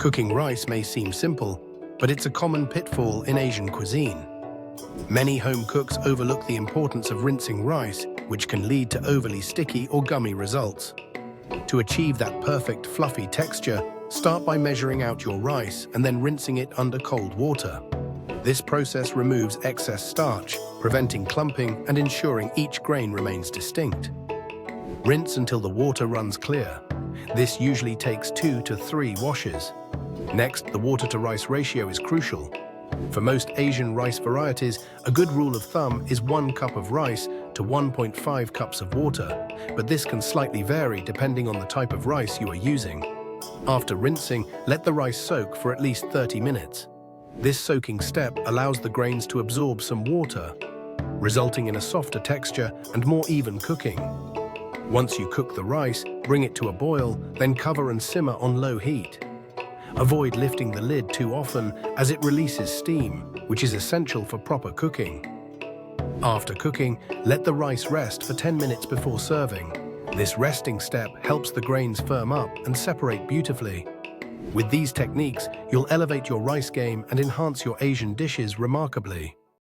Cooking rice may seem simple, but it's a common pitfall in Asian cuisine. Many home cooks overlook the importance of rinsing rice, which can lead to overly sticky or gummy results. To achieve that perfect fluffy texture, start by measuring out your rice and then rinsing it under cold water. This process removes excess starch, preventing clumping and ensuring each grain remains distinct. Rinse until the water runs clear. This usually takes 2 to 3 washes. Next, the water-to-rice ratio is crucial. For most Asian rice varieties, a good rule of thumb is 1 cup of rice to 1.5 cups of water, but this can slightly vary depending on the type of rice you are using. After rinsing, let the rice soak for at least 30 minutes. This soaking step allows the grains to absorb some water, resulting in a softer texture and more even cooking. Once you cook the rice, bring it to a boil, then cover and simmer on low heat. Avoid lifting the lid too often as it releases steam, which is essential for proper cooking. After cooking, let the rice rest for 10 minutes before serving. This resting step helps the grains firm up and separate beautifully. With these techniques, you'll elevate your rice game and enhance your Asian dishes remarkably.